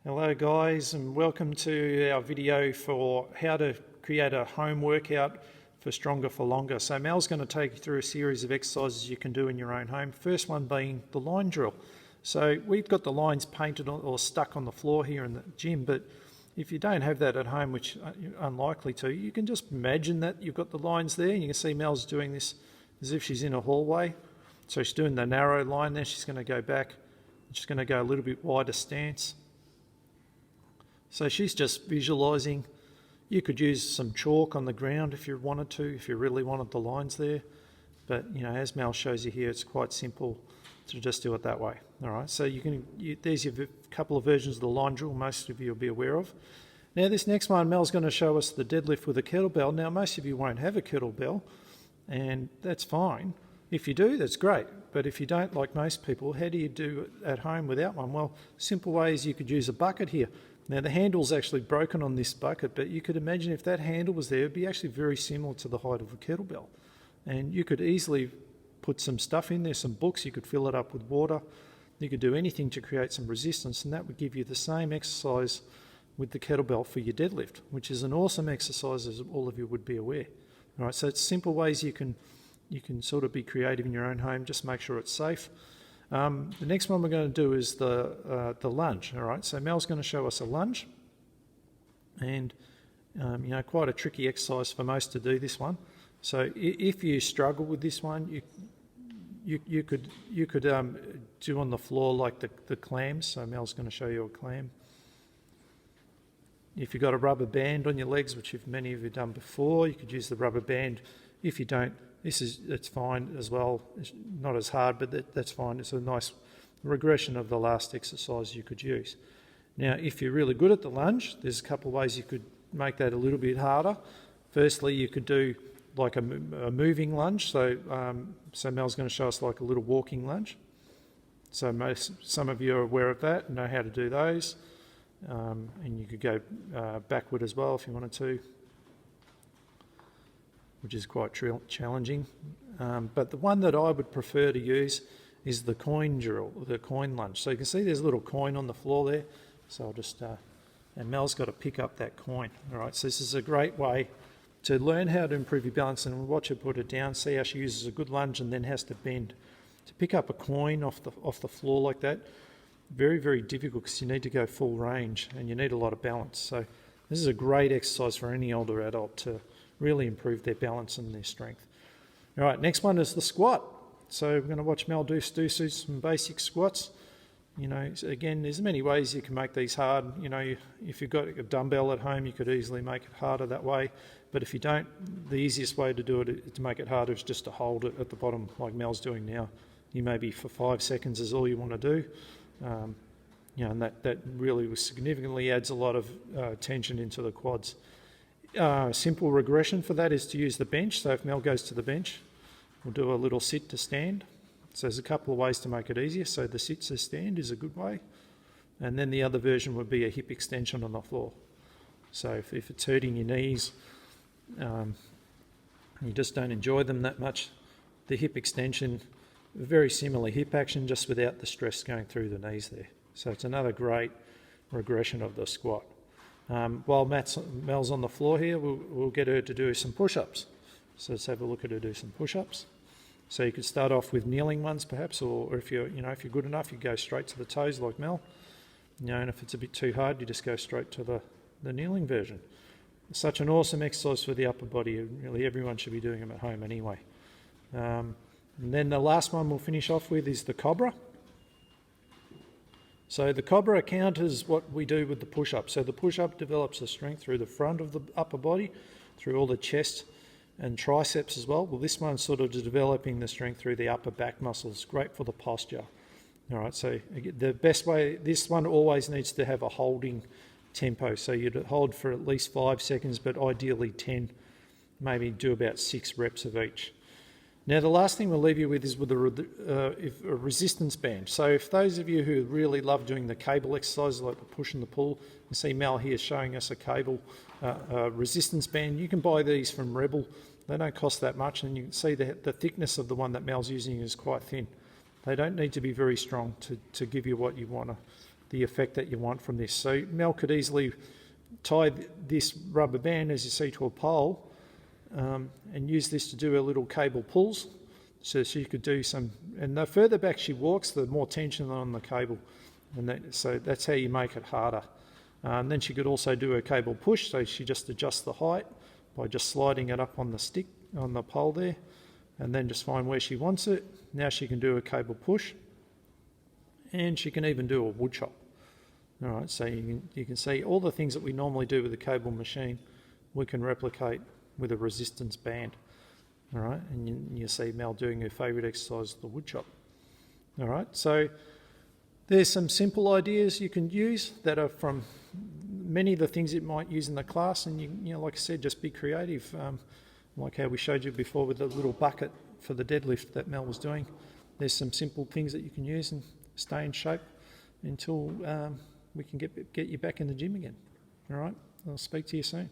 Hello guys, and welcome to our video for how to create a home workout for stronger for longer. So Mel's going to take you through a series of exercises you can do in your own home. First one being the line drill. So we've got the lines painted or stuck on the floor here in the gym, but if you don't have that at home, which you're unlikely to, you can just imagine that you've got the lines there. You can see Mel's doing this as if she's in a hallway. So she's doing the narrow line there. She's going to go back. She's going to go a little bit wider stance. So she's just visualising. You could use some chalk on the ground if you wanted to, if you really wanted the lines there. But, as Mel shows you here, it's quite simple to just do it that way. All right, so there's your couple of versions of the line drill most of you will be aware of. Now this next one, Mel's going to show us the deadlift with a kettlebell. Now most of you won't have a kettlebell, and that's fine. If you do, that's great. But if you don't, like most people, how do you do it at home without one? Well, simple way is you could use a bucket here. Now the handle's actually broken on this bucket, but you could imagine if that handle was there, it'd be actually very similar to the height of a kettlebell. And you could easily put some stuff in there, some books, you could fill it up with water. You could do anything to create some resistance, and that would give you the same exercise with the kettlebell for your deadlift, which is an awesome exercise, as all of you would be aware. All right, so it's simple ways you can sort of be creative in your own home, just make sure it's safe. The next one we're going to do is the lunge. All right, so Mel's going to show us a lunge, and quite a tricky exercise for most to do this one. So if you struggle with this one, you could do on the floor like the clams. So Mel's going to show you a clam. If you've got a rubber band on your legs, which many of you have done before, you could use the rubber band. If you don't, it's fine as well. It's not as hard, but that's fine. It's a nice regression of the last exercise you could use. Now, if you're really good at the lunge, there's a couple of ways you could make that a little bit harder. Firstly, you could do like a moving lunge. So Mel's going to show us like a little walking lunge. So some of you are aware of that and know how to do those. And you could go backward as well if you wanted to, which is quite challenging. But the one that I would prefer to use is the coin drill, the coin lunge. So you can see there's a little coin on the floor there. So I'll just, and Mel's got to pick up that coin. All right, so this is a great way to learn how to improve your balance, and watch her put it down, see how she uses a good lunge and then has to bend. To pick up a coin off the floor like that, very, very difficult because you need to go full range and you need a lot of balance. So this is a great exercise for any older adult to really improve their balance and their strength. All right, next one is the squat. So we're going to watch Mel do some basic squats. Again, there's many ways you can make these hard. If you've got a dumbbell at home, you could easily make it harder that way. But if you don't, the easiest way to do it, to make it harder, is just to hold it at the bottom like Mel's doing now. You maybe for 5 seconds is all you want to do. And that really significantly adds a lot of tension into the quads. Simple regression for that is to use the bench. So if Mel goes to the bench, we'll do a little sit to stand. So there's a couple of ways to make it easier. So the sit to stand is a good way. And then the other version would be a hip extension on the floor. So if it's hurting your knees, you just don't enjoy them that much, the hip extension, very similar hip action, just without the stress going through the knees there. So it's another great regression of the squat. While Mel's on the floor here, we'll get her to do some push-ups. So let's have a look at her do some push-ups. So you could start off with kneeling ones perhaps, or if you're good enough, you go straight to the toes like Mel. And if it's a bit too hard, you just go straight to the kneeling version. It's such an awesome exercise for the upper body. Really, everyone should be doing them at home anyway. And then the last one we'll finish off with is the cobra. So the cobra counters what we do with the push-up. So the push-up develops the strength through the front of the upper body, through all the chest and triceps as well. Well, this one's sort of developing the strength through the upper back muscles. Great for the posture. All right, so the best way, this one always needs to have a holding tempo. So you'd hold for at least 5 seconds, but ideally 10, maybe do about 6 reps of each. Now, the last thing we'll leave you with is with a resistance band. So if those of you who really love doing the cable exercises, like the push and the pull, you see Mel here showing us a cable resistance band. You can buy these from Rebel. They don't cost that much, and you can see the thickness of the one that Mel's using is quite thin. They don't need to be very strong to give you what you want the effect that you want from this. So Mel could easily tie this rubber band, as you see, to a pole, and use this to do her little cable pulls. So she could do some, and the further back she walks, the more tension on the cable, and so that's how you make it harder. And then she could also do a cable push, so she just adjusts the height by just sliding it up on the stick, on the pole there, and then just find where she wants it. Now she can do a cable push, and she can even do a wood chop. All right, so you can see all the things that we normally do with a cable machine, we can replicate with a resistance band. All right, and you see Mel doing her favourite exercise, the wood chop. All right, so there's some simple ideas you can use that are from many of the things you might use in the class, and you know, like I said, just be creative. Like how we showed you before with the little bucket for the deadlift that Mel was doing. There's some simple things that you can use and stay in shape until we can get you back in the gym again. All right, I'll speak to you soon.